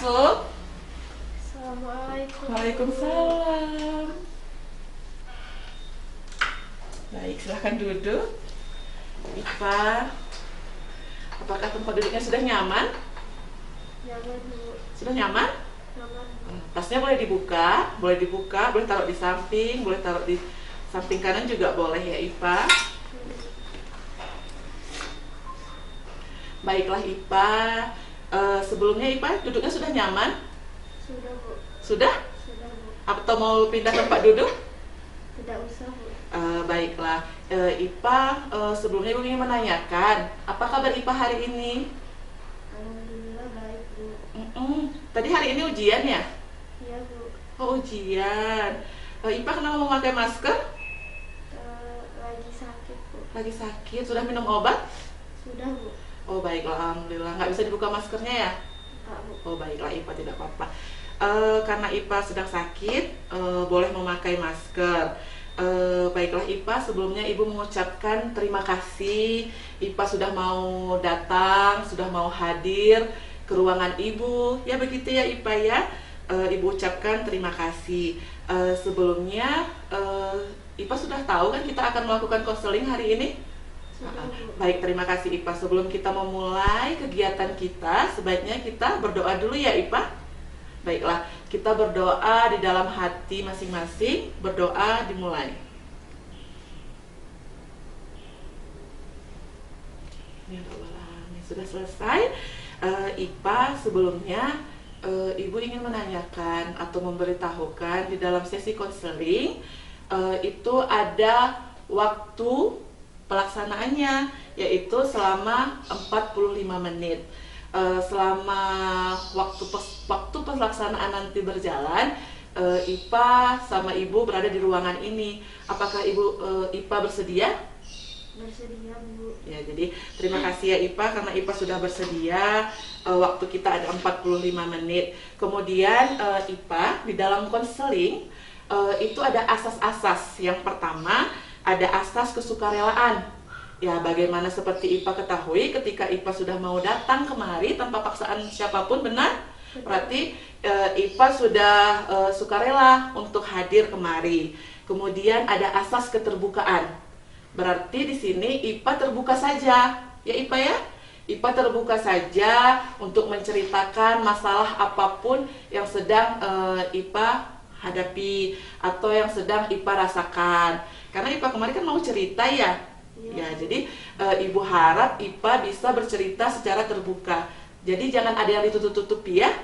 masuk. Assalamualaikum. Waalaikumsalam. Baik, silahkan duduk. Ipa, apakah tempat duduknya sudah nyaman? Nyaman, Bu. Sudah nyaman? Nyaman, Bu. Tasnya boleh dibuka, boleh taruh di samping, boleh taruh di samping kanan juga boleh ya Ipa. Baiklah Ipa, sebelumnya Ipa duduknya sudah nyaman? Sudah, Bu. Sudah? Sudah, Bu. Atau mau pindah tempat duduk? Tidak usah, Bu. Baiklah, Ipa sebelumnya Ibu ingin menanyakan, apa kabar Ipa hari ini? Alhamdulillah baik, Bu. Tadi hari ini ujian ya? Iya, Bu. Oh ujian. Ipa kenapa memakai masker? Lagi sakit, Bu. Lagi sakit, sudah minum obat? Sudah, Bu. Oh baiklah, alhamdulillah. Nggak bisa dibuka maskernya ya? Enggak, Bu. Oh baiklah, Ipa tidak apa-apa. Karena Ipa sedang sakit, boleh memakai masker. Baiklah Ipa, sebelumnya Ibu mengucapkan terima kasih. Ipa sudah mau datang, sudah mau hadir ke ruangan Ibu. Ya begitu ya Ipa ya. Ibu ucapkan terima kasih. Sebelumnya Ipa sudah tahu kan kita akan melakukan konseling hari ini? Sudah, Bu. Baik, terima kasih Ipa. Sebelum kita memulai kegiatan kita, sebaiknya kita berdoa dulu ya Ipa. Baiklah, kita berdoa di dalam hati masing-masing. Berdoa dimulai. Ya Allah, sudah selesai. Ipa, sebelumnya Ibu ingin menanyakan atau memberitahukan di dalam sesi konseling itu ada waktu pelaksanaannya, yaitu selama 45 menit. Selama waktu pelaksanaan nanti berjalan, Ipa sama Ibu berada di ruangan ini. Apakah Ipa bersedia? Bersedia, Bu. Ya, jadi terima kasih ya Ipa karena Ipa sudah bersedia. Waktu kita ada 45 menit. Kemudian Ipa di dalam konseling itu ada asas-asas. Yang pertama ada asas kesukarelaan. Ya, bagaimana seperti Ipa ketahui ketika Ipa sudah mau datang kemari tanpa paksaan siapapun, benar? Berarti Ipa sudah sukarela untuk hadir kemari. Kemudian ada asas keterbukaan. Berarti di sini Ipa terbuka saja, ya Ipa ya? Ipa terbuka saja untuk menceritakan masalah apapun yang sedang Ipa hadapi atau yang sedang Ipa rasakan. Karena Ipa kemarin kan mau cerita ya. Ya, jadi Ibu harap Ipa bisa bercerita secara terbuka. Jadi jangan ada yang ditutup-tutupi ya.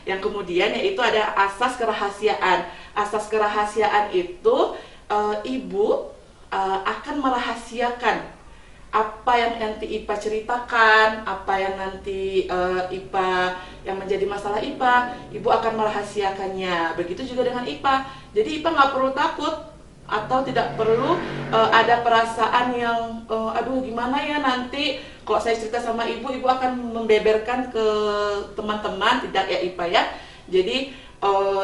Yang kemudian yaitu ada asas kerahasiaan. Asas kerahasiaan itu Ibu akan merahasiakan apa yang nanti Ipa ceritakan, apa yang nanti Ipa yang menjadi masalah Ipa, Ibu akan merahasiakannya. Begitu juga dengan Ipa. Jadi Ipa nggak perlu takut atau tidak perlu ada perasaan yang aduh gimana ya nanti kalau saya cerita sama ibu akan membeberkan ke teman-teman. Tidak ya Ipa ya. Jadi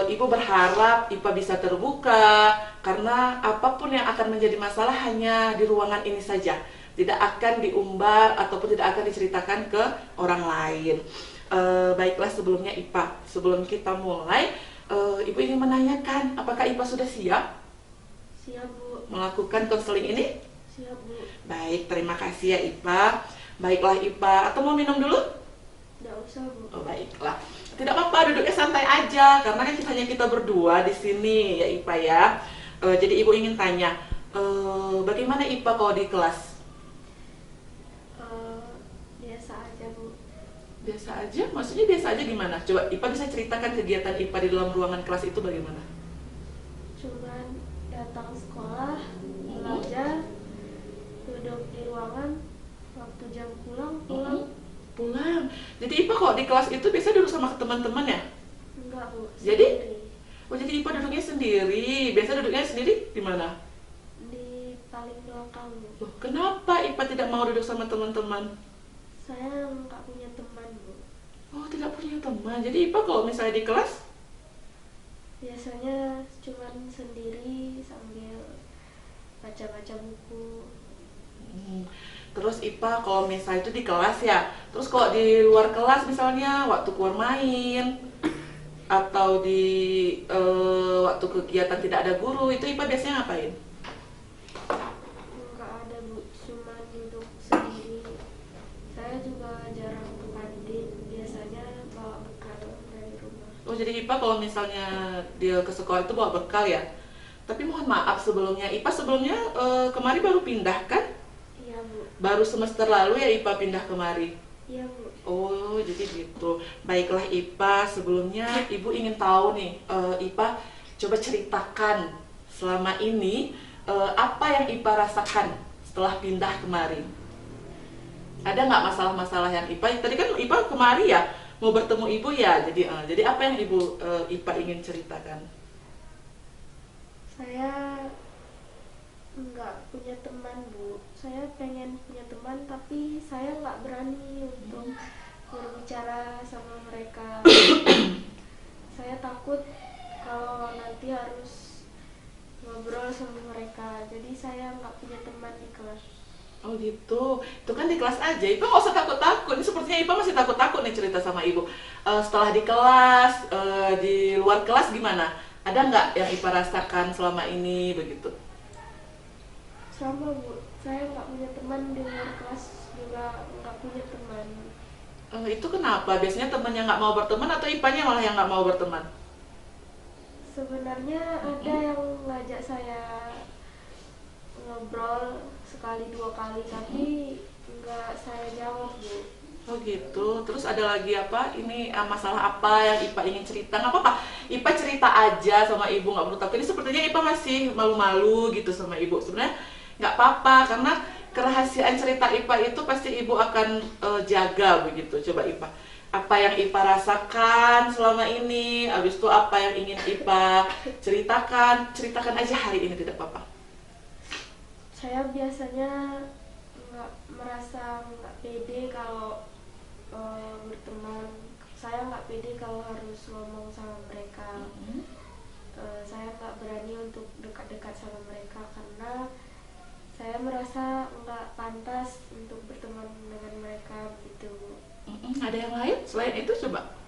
Ibu berharap Ipa bisa terbuka karena apapun yang akan menjadi masalah hanya di ruangan ini saja, tidak akan diumbar ataupun tidak akan diceritakan ke orang lain. Baiklah, sebelumnya Ipa, sebelum kita mulai, Ibu ingin menanyakan apakah Ipa sudah siap Siap, Bu. melakukan konseling ini? Siap, Bu. Baik, terima kasih ya Ipa. Baiklah Ipa, atau mau minum dulu? Tidak usah, Bu. Oh baiklah, tidak apa-apa, duduknya santai aja karena kan hanya kita berdua di sini ya Ipa ya. Jadi Ibu ingin tanya, bagaimana Ipa kalau di kelas? Biasa aja, Bu. Biasa aja? Maksudnya biasa aja gimana? Coba Ipa bisa ceritakan kegiatan Ipa di dalam ruangan kelas itu bagaimana? Cuman datang sekolah, belajar, duduk di ruangan, waktu jam pulang. Pulang. Jadi Ipa kok di kelas itu biasa duduk sama teman-teman ya? Enggak, Bu. Jadi? Sendiri. Oh jadi Ipa duduknya sendiri. Biasa duduknya sendiri di mana? Di paling belakang, Bu. Loh, kenapa Ipa tidak mau duduk sama teman-teman? Saya nggak punya teman, Bu. Oh tidak punya teman. Jadi Ipa kalau misalnya di kelas Biasanya cuman sendiri sambil baca-baca buku. Terus IPA kalau misalnya itu di kelas ya. Terus kalau di luar kelas misalnya waktu keluar main atau di waktu kegiatan tidak ada guru, itu IPA biasanya ngapain? Nggak ada bu, cuma duduk sendiri. Saya juga jarang ke kantin, biasanya bawa bekal dari rumah. Oh, jadi IPA kalau misalnya dia ke sekolah itu bawa bekal ya. Tapi mohon maaf sebelumnya, IPA sebelumnya kemari baru pindah kan? Iya bu. Baru semester lalu ya IPA pindah kemari. Iya bu. Oh, jadi gitu. Baiklah IPA, sebelumnya Ibu ingin tahu nih, IPA coba ceritakan selama ini apa yang IPA rasakan setelah pindah kemari. Ada nggak masalah-masalah yang IPA? Tadi kan IPA kemari ya, mau bertemu Ibu ya. Jadi apa yang Ibu IPA ingin ceritakan? Saya nggak punya teman bu. Saya pengen punya teman tapi saya nggak berani untuk berbicara sama mereka. Saya takut kalau nanti harus ngobrol sama mereka. Jadi saya nggak punya teman di kelas. Oh gitu, itu kan di kelas aja. Ipa nggak usah takut-takut. Ini sepertinya Ipa masih takut-takut nih cerita sama Ibu. Setelah di kelas, di luar kelas gimana? Ada nggak yang Ipa rasakan selama ini begitu? Sama bu, saya nggak punya teman di luar kelas, juga nggak punya teman. Itu kenapa? Biasanya temennya nggak mau berteman atau Ipanya malah yang nggak mau berteman? Sebenarnya ada yang ngajak saya ngobrol sekali dua kali tapi nggak saya jawab bu. Oh gitu. Terus ada lagi apa? Ini masalah apa yang Ipa ingin cerita? Nggak apa-apa. Ipa cerita aja sama Ibu, nggak perlu. Tapi ini sepertinya Ipa masih malu-malu gitu sama Ibu. Sebenarnya nggak apa-apa karena kerahasiaan cerita Ipa itu pasti Ibu akan jaga begitu. Coba Ipa. Apa yang Ipa rasakan selama ini? Habis itu apa yang ingin Ipa ceritakan? Ceritakan aja hari ini, tidak apa-apa. Saya biasanya merasa nggak pede kalau berteman. Saya nggak pede kalau harus ngomong sama mereka. Saya nggak berani untuk dekat-dekat sama mereka karena saya merasa nggak pantas untuk berteman dengan mereka gitu. Ada yang lain selain itu coba?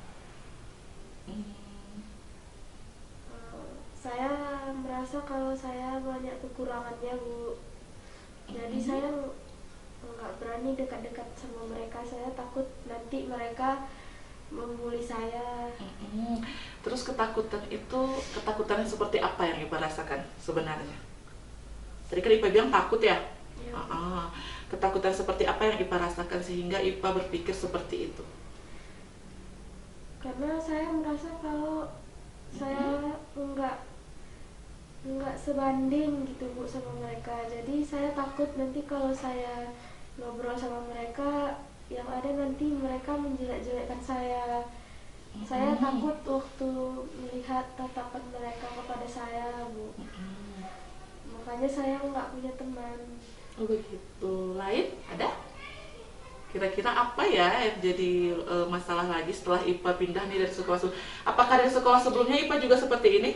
Saya merasa kalau saya banyak kekurangannya bu. Jadi saya nggak berani dekat-dekat sama mereka. Saya takut nanti mereka membuli saya. Terus ketakutan itu, ketakutannya seperti apa yang Ipa rasakan sebenarnya? Tadi kan Ipa bilang takut ya? Ya. Ketakutan seperti apa yang Ipa rasakan sehingga Ipa berpikir seperti itu? Karena saya merasa kalau saya nggak sebanding gitu bu sama mereka. Jadi saya takut nanti kalau saya ngobrol sama mereka yang ada nanti mereka menjelek-jelekkan saya. Saya takut waktu melihat tatapan mereka kepada saya bu. Makanya saya nggak punya teman. Oh begitu. Lain ada? Kira-kira apa ya yang jadi masalah lagi setelah Ipa pindah nih dari sekolah apakah dari sekolah sebelumnya Ipa juga seperti ini?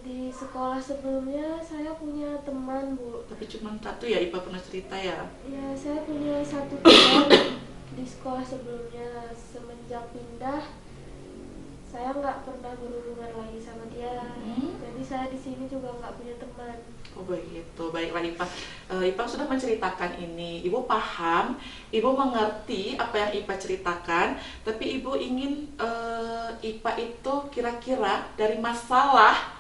Di sekolah sebelumnya saya punya teman bu. Tapi cuma satu ya Ipa pernah cerita ya? Ya saya punya satu teman di sekolah sebelumnya. Semenjak pindah saya nggak pernah berhubungan lagi sama dia. Jadi saya di sini juga nggak punya teman. Oh begitu, baiklah Ipa. Ipa sudah menceritakan ini. Ibu paham, Ibu mengerti apa yang Ipa ceritakan. Tapi Ibu ingin Ipa itu kira-kira dari masalah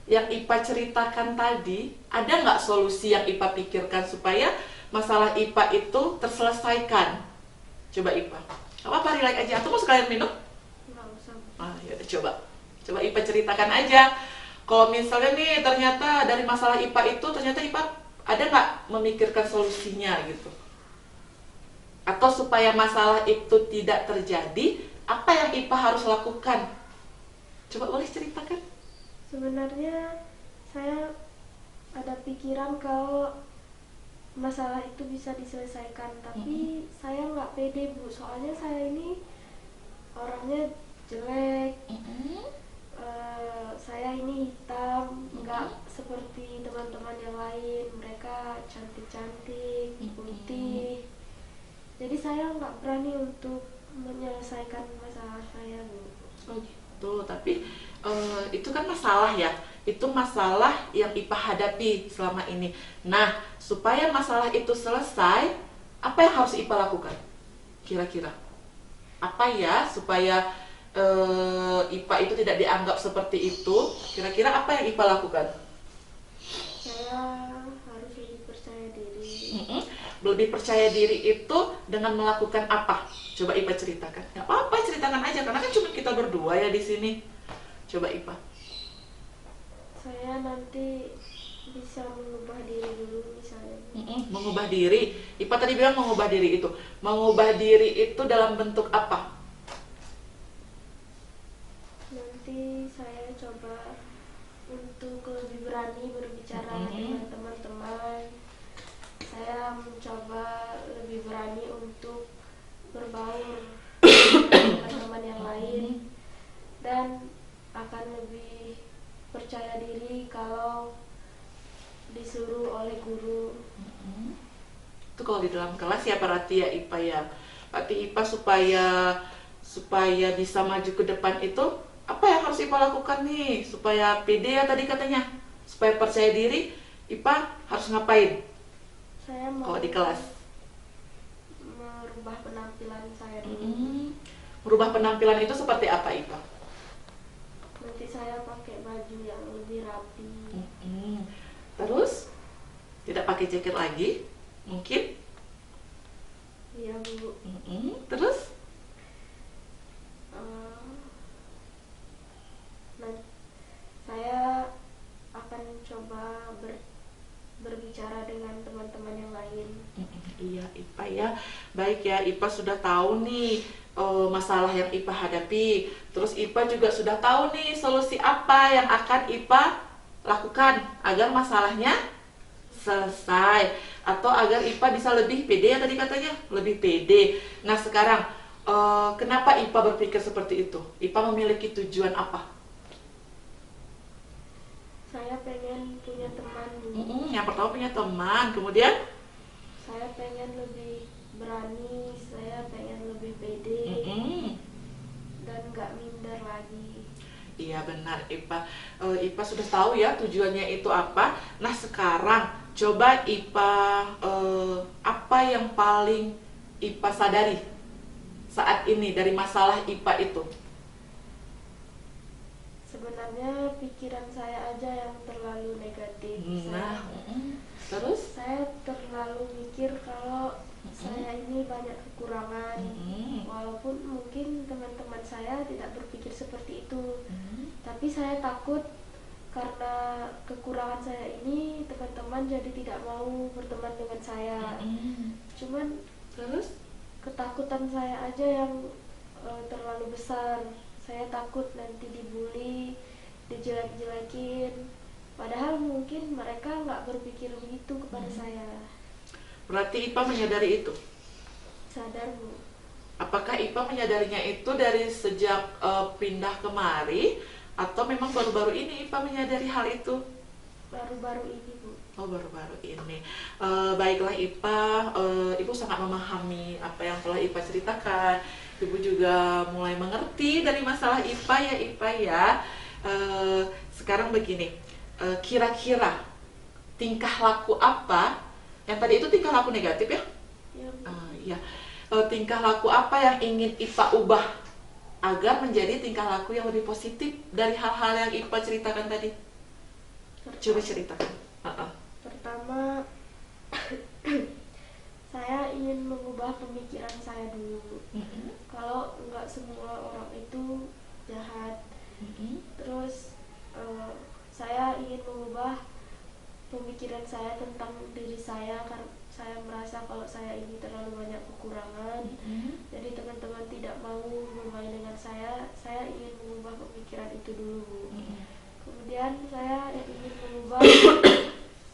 yang Ipa ceritakan tadi, ada nggak solusi yang Ipa pikirkan supaya masalah Ipa itu terselesaikan? Coba Ipa. Apa relax aja? Atau mau sekalian minum? Nggak usah. Ya udah coba Ipa ceritakan aja. Kalau misalnya nih ternyata dari masalah IPA itu ternyata IPA ada nggak memikirkan solusinya gitu? Atau supaya masalah itu tidak terjadi, apa yang IPA harus lakukan? Coba boleh ceritakan? Sebenarnya saya ada pikiran kalau masalah itu bisa diselesaikan, tapi saya nggak pede bu. Soalnya saya ini orangnya jelek. Saya ini hitam, seperti teman-teman yang lain, mereka cantik-cantik, putih. Jadi saya nggak berani untuk menyelesaikan masalah saya, Bu. Oh gitu, tapi itu kan masalah ya, itu masalah yang IPA hadapi selama ini. Nah, supaya masalah itu selesai, apa yang harus IPA lakukan? Kira-kira apa ya supaya IPA itu tidak dianggap seperti itu? Kira-kira apa yang IPA lakukan? Saya harus lebih percaya diri. Lebih percaya diri itu dengan melakukan apa? Coba IPA ceritakan. Nggak apa-apa, ceritakan aja karena kan cuma kita berdua ya di sini. Coba IPA. Saya nanti bisa mengubah diri dulu misalnya. Mengubah diri. IPA tadi bilang mengubah diri itu. Mengubah diri itu dalam bentuk apa? Nanti saya coba untuk lebih berani berbicara dengan teman-teman. Saya mencoba lebih berani untuk berbaur dengan teman-teman yang lain dan akan lebih percaya diri kalau disuruh oleh guru. Itu kalau di dalam kelas ya berarti ya IPA ya. Berarti IPA supaya bisa maju ke depan itu apa yang harus IPA lakukan nih supaya pede ya tadi katanya, supaya percaya diri, IPA harus ngapain Saya mau kalau di kelas? merubah penampilan saya dulu. Merubah penampilan itu seperti apa IPA? Nanti saya pakai baju yang lebih rapi. Terus tidak pakai jaket lagi mungkin? Iya, Bu. Terus Saya akan coba berbicara dengan teman-teman yang lain. Iya IPA ya, baik ya, IPA sudah tahu nih masalah yang IPA hadapi. Terus IPA juga sudah tahu nih solusi apa yang akan IPA lakukan agar masalahnya selesai atau agar IPA bisa lebih pede ya tadi katanya, lebih pede. Nah sekarang kenapa IPA berpikir seperti itu? IPA memiliki tujuan apa? Saya pengen punya teman. Yang pertama punya teman, kemudian Saya pengen lebih berani, saya pengen lebih pede dan gak minder lagi. iya benar IPA. IPA sudah tahu ya tujuannya itu apa. Nah sekarang coba IPA apa yang paling IPA sadari saat ini dari masalah IPA itu? Sebenarnya pikiran saya aja yang terlalu negatif. Terus? Saya terlalu mikir kalau saya ini banyak kekurangan. Walaupun mungkin teman-teman saya tidak berpikir seperti itu. Tapi saya takut karena kekurangan saya ini teman-teman jadi tidak mau berteman dengan saya. Cuman Terus? ketakutan saya aja yang terlalu besar. Saya takut nanti dibully, dijelek-jelekin. Padahal mungkin mereka nggak berpikir begitu kepada saya. Berarti IPA menyadari itu? Sadar, Bu. Apakah IPA menyadarinya itu dari sejak pindah kemari atau memang baru-baru ini IPA menyadari hal itu? Baru-baru ini, Bu. Oh baru-baru ini. Baiklah IPA, Ibu sangat memahami apa yang telah IPA ceritakan. Ibu juga mulai mengerti dari masalah IPA ya IPA ya. Sekarang begini, kira-kira tingkah laku apa? Yang tadi itu tingkah laku negatif ya? Ya, Iya. Tingkah laku apa yang ingin IPA ubah agar menjadi tingkah laku yang lebih positif dari hal-hal yang IPA ceritakan tadi? Coba ceritakan. Pertama, saya ingin mengubah pemikiran saya dulu. Kalau nggak semua orang itu jahat. Terus saya ingin mengubah pemikiran saya tentang diri saya karena saya merasa kalau saya ini terlalu banyak kekurangan. Jadi teman-teman tidak mau bermain dengan saya ingin mengubah pemikiran itu dulu. Kemudian saya ingin mengubah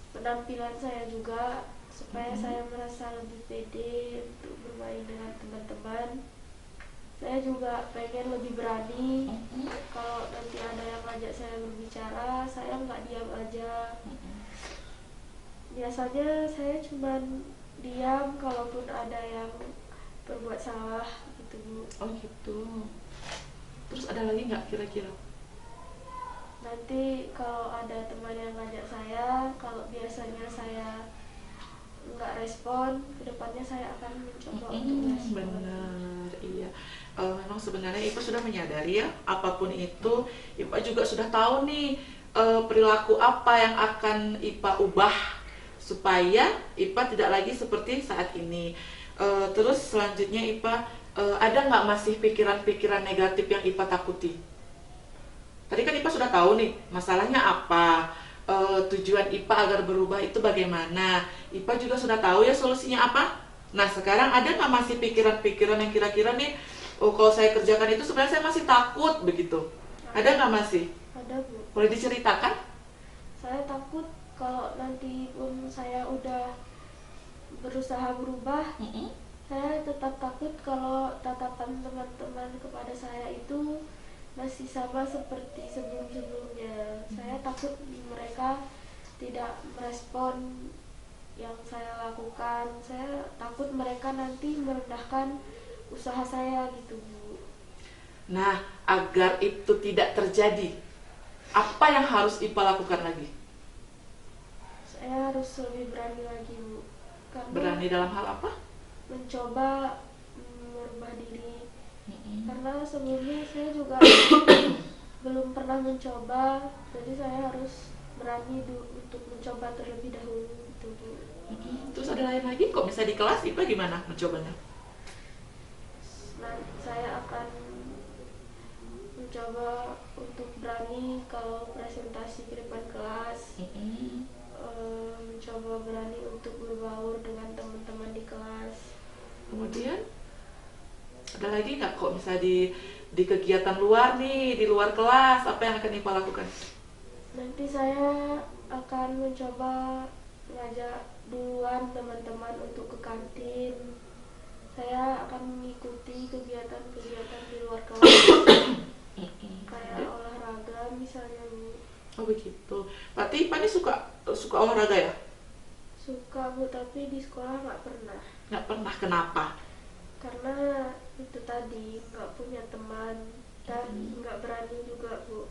penampilan saya juga supaya saya merasa lebih pede untuk bermain dengan teman-teman. Saya saya juga pengen lebih berani. Kalau nanti ada yang ngajak saya berbicara, saya nggak diam aja. Biasanya saya cuman diam kalaupun ada yang berbuat salah gitu Bu. Oh gitu. Terus ada lagi nggak kira-kira? Nanti kalau ada teman yang ngajak saya, kalau biasanya saya nggak respon, kedepannya saya akan mencoba untuk respon. Benar, iya. Memang sebenarnya Ipa sudah menyadari ya, apapun itu, Ipa juga sudah tahu nih perilaku apa yang akan Ipa ubah supaya Ipa tidak lagi seperti saat ini. Terus selanjutnya Ipa, ada nggak masih pikiran-pikiran negatif yang Ipa takuti? Tadi kan Ipa sudah tahu nih masalahnya apa, tujuan Ipa agar berubah itu bagaimana. Ipa juga sudah tahu ya solusinya apa. Nah sekarang ada nggak masih pikiran-pikiran yang kira-kira nih, oh kalau saya kerjakan itu sebenarnya saya masih takut begitu. Ada nggak masih? Ada Bu. Boleh diceritakan? Saya takut kalau nanti pun saya udah berusaha berubah, saya tetap takut kalau tatapan teman-teman kepada saya itu masih sama seperti sebelum-sebelumnya. Saya takut mereka tidak merespon yang saya lakukan. Saya takut mereka nanti merendahkan usaha saya gitu Bu. Nah, agar itu tidak terjadi, apa yang harus Ipa lakukan lagi? Saya harus lebih berani lagi Bu. Karena Berani dalam hal apa? mencoba merubah diri. Karena sebelumnya saya juga belum pernah mencoba, jadi saya harus berani untuk mencoba terlebih dahulu gitu Bu. Terus ada lain lagi, kok bisa di kelas Ipa gimana mencobanya? Nah, saya akan mencoba untuk berani kalau presentasi ke depan kelas, mencoba berani untuk berbaur dengan teman-teman di kelas. Kemudian ada lagi nggak kok bisa di kegiatan luar nih, di luar kelas, apa yang akan Ipa lakukan? Nanti saya akan mencoba ngajak duluan teman-teman untuk ke kantin. Saya akan mengikuti kegiatan-kegiatan di luar kelas, kayak olahraga misalnya Bu. Oh begitu. Berarti Ipa ini suka olahraga ya? Suka Bu, tapi di sekolah nggak pernah. Nggak pernah, kenapa? Karena itu tadi, nggak punya teman dan nggak berani juga Bu.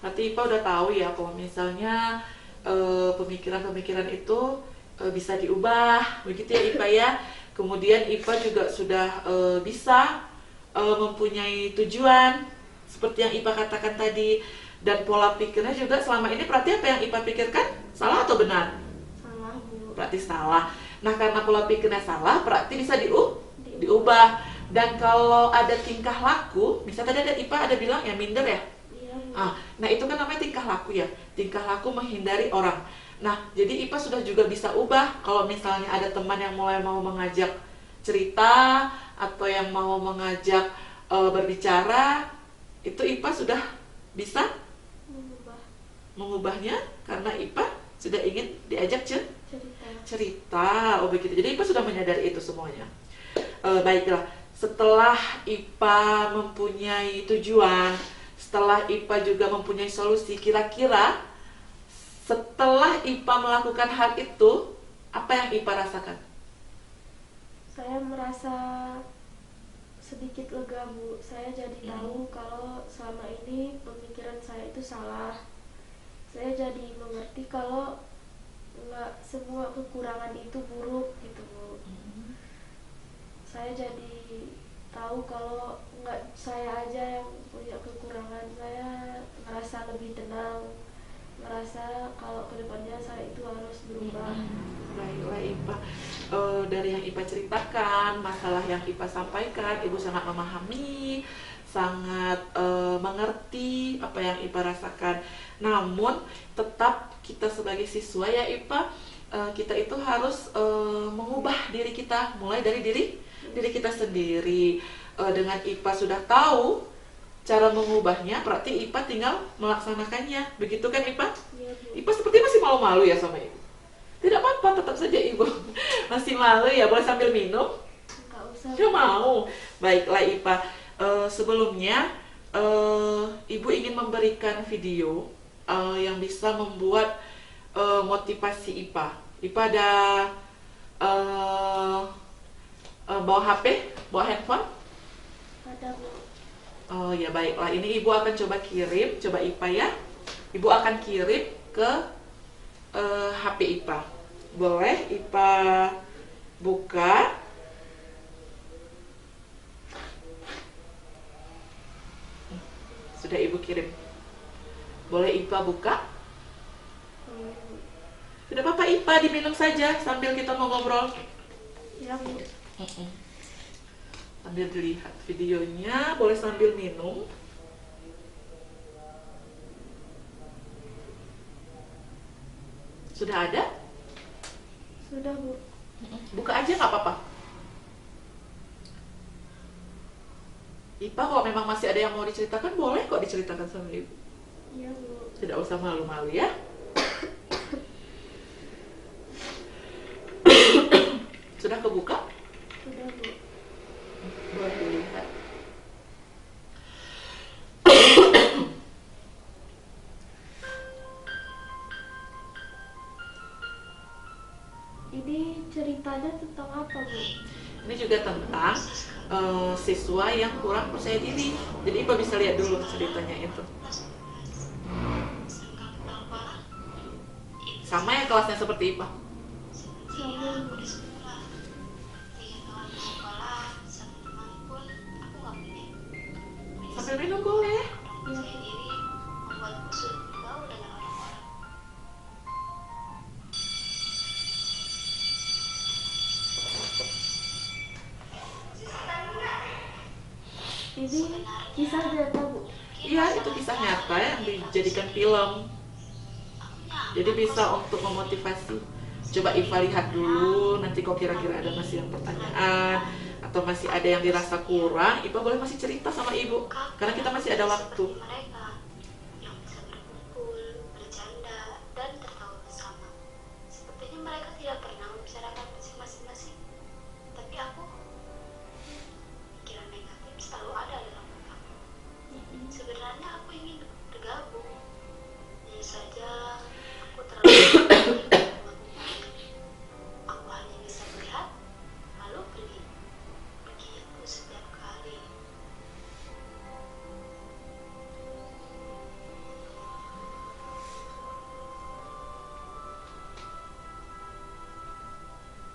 Berarti Ipa udah tahu ya kalau misalnya pemikiran-pemikiran itu bisa diubah, begitu ya Ipa ya. Kemudian Ipa juga sudah bisa mempunyai tujuan seperti yang Ipa katakan tadi, dan pola pikirnya juga selama ini berarti apa yang Ipa pikirkan salah atau benar? Salah Bu. Berarti salah. Nah karena pola pikirnya salah berarti bisa diubah. Dan kalau ada tingkah laku, misalnya tadi ada Ipa ada bilang ya minder ya. Iya Bu. Nah itu kan namanya tingkah laku ya. Tingkah laku menghindari orang. Nah jadi Ipa sudah juga bisa ubah. Kalau misalnya ada teman yang mulai mau mengajak cerita atau yang mau mengajak berbicara, itu Ipa sudah bisa mengubahnya karena Ipa sudah ingin diajak cerita. Oh begitu. Jadi Ipa sudah menyadari itu semuanya. Baiklah, setelah Ipa mempunyai tujuan, setelah Ipa juga mempunyai solusi, kira-kira setelah Ipa melakukan hal itu, apa yang Ipa rasakan? Saya merasa sedikit lega Bu. Saya jadi tahu kalau selama ini pemikiran saya itu salah. Saya jadi mengerti kalau nggak semua kekurangan itu buruk gitu Bu. Saya jadi tahu kalau nggak saya aja yang punya kekurangan. Saya merasa lebih tenang, merasa kalau kedepannya saya itu harus berubah. Baiklah Ipa, dari yang Ipa ceritakan, masalah yang Ipa sampaikan, Ibu sangat memahami, sangat mengerti apa yang Ipa rasakan. Namun tetap kita sebagai siswa ya Ipa, kita itu harus mengubah diri kita, mulai dari diri kita sendiri. Dengan Ipa sudah tahu cara mengubahnya, berarti Ipa tinggal melaksanakannya. Begitu kan Ipa? Iya Bu. Ipa seperti masih malu-malu ya sama Ibu. Tidak apa-apa, tetap saja Ibu masih malu ya, boleh sambil minum. Nggak usah bisa. Nggak mau. Baiklah Ipa. Sebelumnya Ibu ingin memberikan video yang bisa membuat motivasi Ipa. Ipa ada eh, bawa HP, bawa handphone? Ada Bu. Oh ya baiklah, ini Ibu akan coba kirim, coba Ipa ya. Ibu akan kirim ke HP Ipa. Boleh Ipa buka. Sudah Ibu kirim. Boleh Ipa buka? Sudah Papa Ipa diminum saja sambil kita mau ngobrol. Ya Bu. Sambil dilihat videonya, boleh sambil minum. Sudah ada? Sudah Bu. Buka aja nggak apa-apa. Ipa kalau memang masih ada yang mau diceritakan, boleh kok diceritakan sama Ibu. Iya Bu. Tidak usah malu-malu ya. Sudah kebuka? Sudah Bu. Boleh dilihat. Ini ceritanya tentang apa Bu? Ini juga tentang siswa yang kurang percaya diri. Jadi Ipa bisa lihat dulu ceritanya itu. Sama ya kelasnya seperti Ipa. Sama Bu. Sambil minum boleh. Iya Bu. Ini kisah nyata Bu. Iya, itu kisah nyata yang dijadikan film. Jadi bisa untuk memotivasi. Coba Iva lihat dulu, nanti kok kira-kira ada masih yang pertanyaan atau masih ada yang dirasa kurang, Iva boleh masih cerita sama Ibu, karena kita masih ada waktu. Mereka yang bisa berkumpul, bercanda, dan tertawa bersama. Sepertinya mereka tidak pernah membicarakan masing-masing, tapi aku, pikiran negatif selalu ada dalam otakku. Sebenarnya aku ingin bergabung, hanya saja aku terlalu aku hanya bisa melihat, lalu pergi. Begitu setiap kali.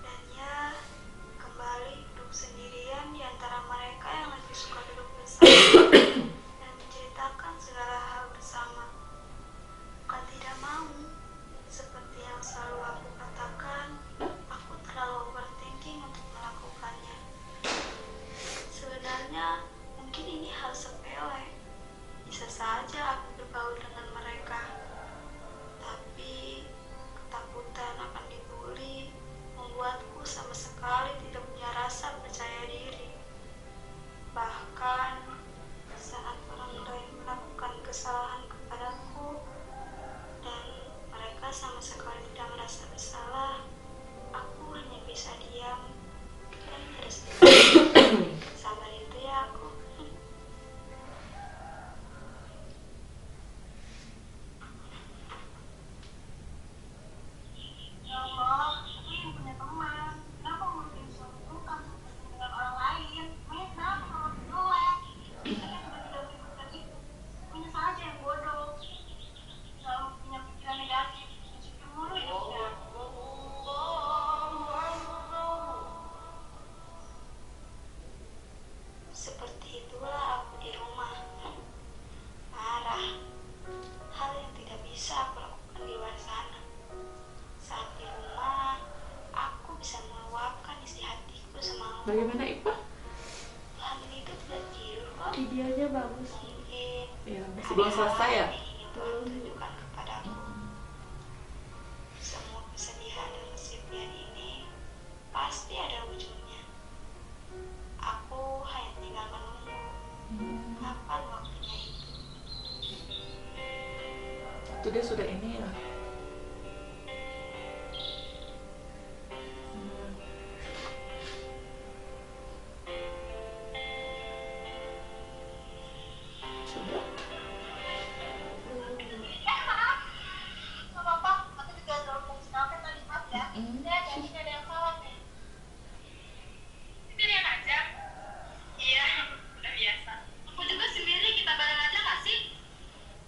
Dan ya, kembali duduk sendirian di antara mereka yang lebih suka duduk bersama dan menceritakan segala hal bersama. Bukan tidak mau, seperti yang selalu aku katakan, aku terlalu overthinking untuk melakukannya. Sebenarnya, mungkin ini hal sepele. Bisa saja aku bergaul dengan mereka. Tapi, ketakutan akan dibully membuatku sama sekali tidak punya rasa percaya diri. Bahkan, saat orang lain melakukan kesalahan kepadaku dan mereka sama sekali tidak merasa bersalah, aku hanya bisa diam dan bersedih. Sabar itu ya aku. Ya Allah, aku yang punya teman. Kenapa mungkin suatu kan dengan orang lain? Makanya kenapa kalau jelek? Kita kan juga tidak melakukan itu. Punya saja yang bodoh. Selalu punya pikiran negatif. Insecure mulu hidupnya. Seperti itulah aku di rumah. Marah. Hal yang tidak bisa aku lakukan di luar sana. Saat di rumah, aku bisa meluapkan isi hatiku sama Allah. Bagaimana Ipa? Hal itu tidak tidur kok. Videonya bagus Bu. Mungkin Ya, masih belum selesai ya? yang ingin Tuhan tunjukkan kepadaku. Semua kesedihan dan kesepian ini pasti ada ujungnya. Aku hanya tinggal menunggu kapan waktunya itu. Itu dia sudah ini ya. Sudah. Nggak apa-apa, aku juga selalu fungsi kafe tadi, maaf ya. Mm. Ya, kayaknya ada yang salah nih. Sendirian aja? Iya, udah biasa. Aku juga sendiri, kita bareng aja nggak sih?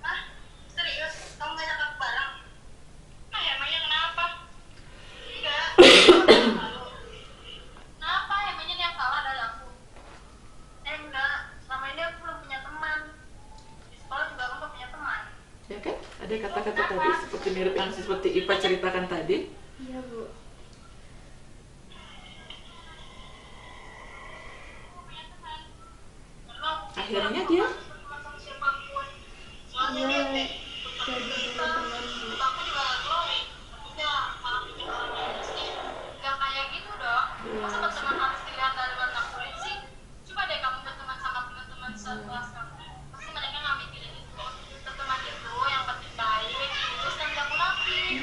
Hah? Serius? Kamu ngajak aku bareng? Ah, ya, emangnya kenapa? Enggak, malu. Kenapa? Emangnya dia yang salah dari aku? Enggak, selama ini aku belum punya teman. Di sekolah juga aku nggak punya teman. Ya kan? Ada kata-kata tadi seperti mirip yang seperti Ipa ceritakan tadi. Iya, Bu. Akhirnya dia Iya, jadi teman, Bu. Gak kayak gitu dong. Masa berteman harus dilihat dari warna kulit sih? Coba deh kamu berteman sama teman-teman sekelas kamu. Pasti mereka nggak mikirin itu. Berteman itu yang penting baik, terus dan gak munafik.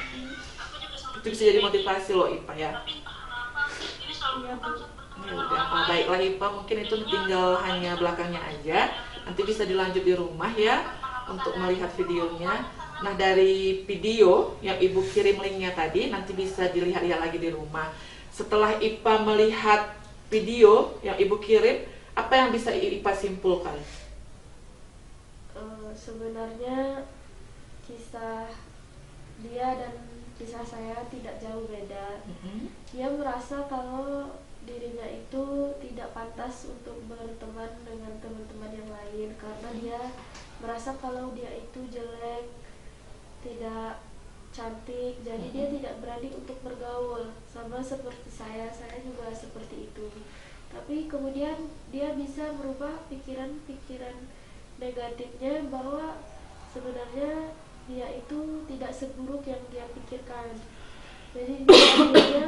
Aku juga selalu itu bisa jadi motivasi loh Ipa ya. tapi entah kenapa ini selalu Iya, Bu. bertemu Ya dengan udah, orang oh, lain. baiklah Ipa, mungkin itu tinggal hanya belakangnya aja. Nanti bisa dilanjut di rumah ya untuk melihat videonya. Nah, dari video yang Ibu kirim linknya tadi, nanti bisa dilihat-lihat lagi di rumah. Setelah Ipa melihat video yang Ibu kirim, apa yang bisa Ipa simpulkan? Sebenarnya kisah dia dan kisah saya tidak jauh beda. Dia merasa kalau dirinya itu tidak pantas untuk berteman dengan teman-teman yang lain karena dia merasa kalau dia itu jelek, tidak cantik, jadi dia tidak berani untuk bergaul. Sama seperti saya juga seperti itu. Tapi kemudian dia bisa merubah pikiran-pikiran negatifnya bahwa sebenarnya dia itu tidak seburuk yang dia pikirkan. Jadi dia akhirnya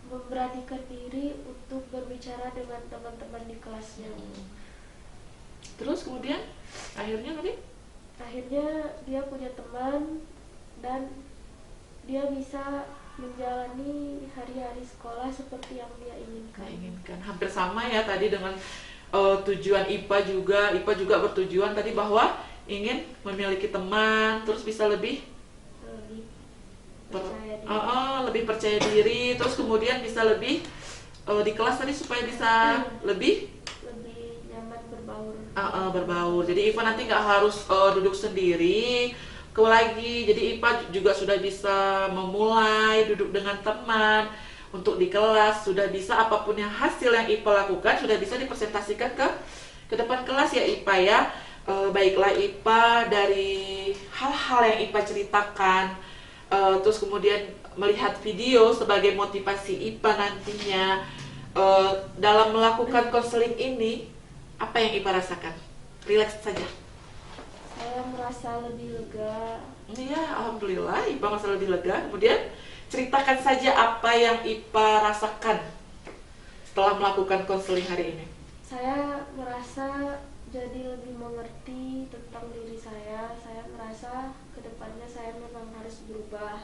memberanikan diri untuk berbicara dengan teman-teman di kelasnya. Terus kemudian akhirnya tadi? Akhirnya dia punya teman dan dia bisa menjalani hari-hari sekolah seperti yang dia inginkan. Hampir sama ya tadi dengan tujuan Ipa juga. Ipa juga bertujuan tadi bahwa ingin memiliki teman, terus bisa lebih lebih percaya diri, terus kemudian bisa lebih di kelas tadi supaya bisa lebih nyaman berbaur. Berbaur. Jadi Ipa nanti nggak harus duduk sendiri lagi. Jadi Ipa juga sudah bisa memulai duduk dengan teman untuk di kelas, sudah bisa apapun yang hasil yang Ipa lakukan sudah bisa dipresentasikan ke depan kelas ya Ipa ya. Baiklah Ipa, dari hal-hal yang Ipa ceritakan, terus kemudian melihat video sebagai motivasi Ipa nantinya dalam melakukan konseling ini, apa yang Ipa rasakan? Rileks saja. Saya merasa lebih lega. Iya, alhamdulillah Ipa merasa lebih lega. Kemudian ceritakan saja apa yang Ipa rasakan setelah melakukan konseling hari ini. Saya merasa jadi lebih mengerti tentang diri saya. Saya merasa kedepannya saya memang harus berubah.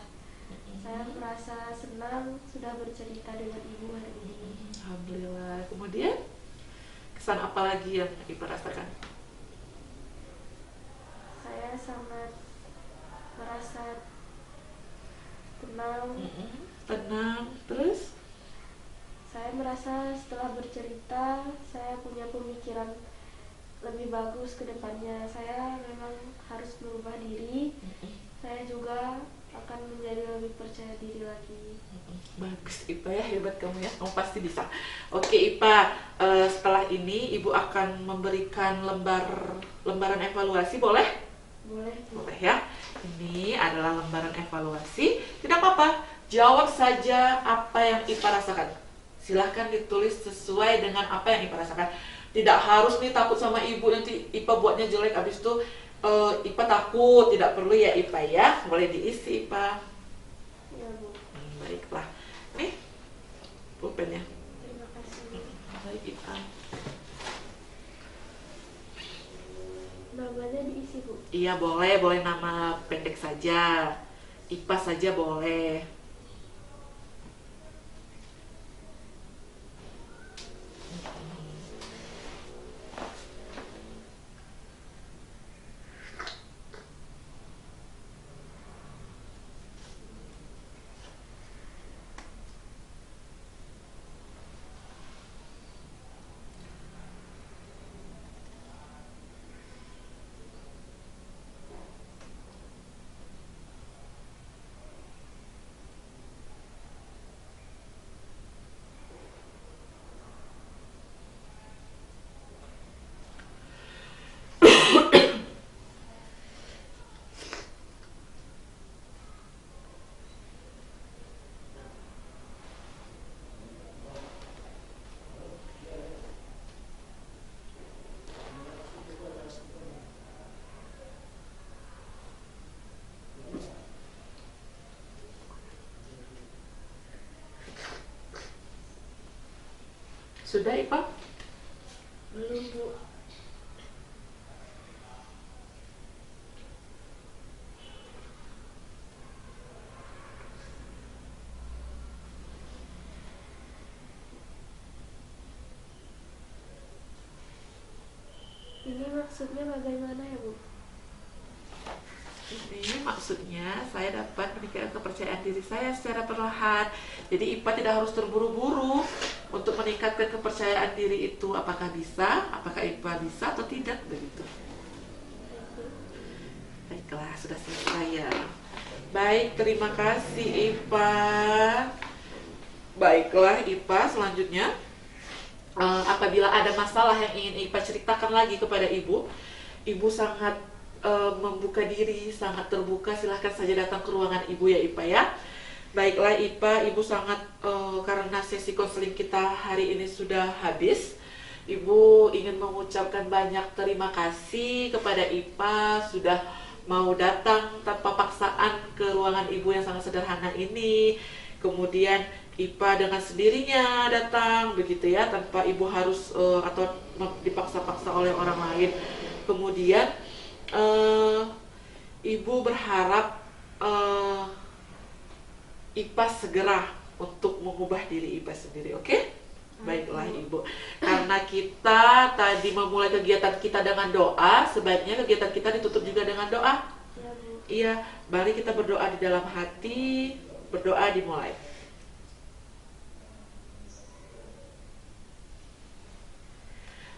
Saya merasa senang sudah bercerita dengan Ibu hari ini. Alhamdulillah. Kemudian kesan apa lagi yang Ipa rasakan? Saya sangat merasa tenang. Tenang. Terus? Saya merasa setelah bercerita saya punya pemikiran lebih bagus ke depannya. Saya memang harus merubah diri. Saya juga akan menjadi lebih percaya diri lagi. Bagus Ipa ya, hebat kamu ya, kamu pasti bisa. Oke Ipa, setelah ini Ibu akan memberikan lembaran evaluasi, boleh? Boleh, Bu. Boleh ya. Ini adalah lembaran evaluasi. Tidak apa-apa, jawab saja apa yang Ipa rasakan. Silahkan ditulis sesuai dengan apa yang Ipa rasakan. Tidak harus nih takut sama Ibu nanti Ipa buatnya jelek, abis itu Ipa takut. Tidak perlu ya Ipa ya. Boleh diisi Ipa. Ya, Bu. Baiklah. Nih pulpennya. Terima kasih. Baik Ipa. Namanya diisi, Bu. Iya boleh nama pendek saja. Ipa saja boleh. Sudah, Ipa? Belum, Bu. Ini maksudnya bagaimana ya, Bu? Ini maksudnya saya dapat meningkatkan kepercayaan diri saya secara perlahan. Jadi IPA tidak harus terburu-buru untuk meningkatkan kepercayaan diri itu. Apakah bisa? Apakah IPA bisa atau tidak? Begitu. Baiklah, sudah selesai ya. Baik, terima kasih IPA. Baiklah IPA, selanjutnya apabila ada masalah yang ingin IPA ceritakan lagi kepada Ibu, Ibu sangat membuka diri, sangat terbuka, silahkan saja datang ke ruangan Ibu ya IPA ya. Baiklah IPA, Ibu sangat karena sesi konseling kita hari ini sudah habis, Ibu ingin mengucapkan banyak terima kasih kepada IPA sudah mau datang tanpa paksaan ke ruangan Ibu yang sangat sederhana ini. Kemudian IPA dengan sendirinya datang begitu ya, tanpa Ibu harus atau dipaksa-paksa oleh orang lain. Kemudian Ibu berharap IPA segera untuk mengubah diri IPA sendiri, oke? Baiklah Ibu, karena kita tadi memulai kegiatan kita dengan doa, sebaiknya kegiatan kita ditutup juga dengan doa. Ya, Bu. Iya, mari kita berdoa di dalam hati, berdoa dimulai.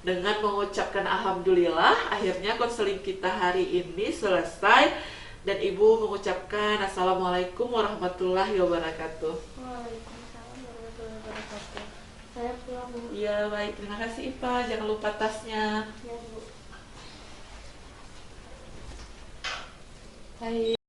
Dengan mengucapkan Alhamdulillah, akhirnya konseling kita hari ini selesai. Dan Ibu mengucapkan Assalamualaikum warahmatullahi wabarakatuh. Waalaikumsalam warahmatullahi wabarakatuh. Saya pulang, Bu. Iya baik, terima kasih IPA, jangan lupa tasnya. Ya, Bu. Baik.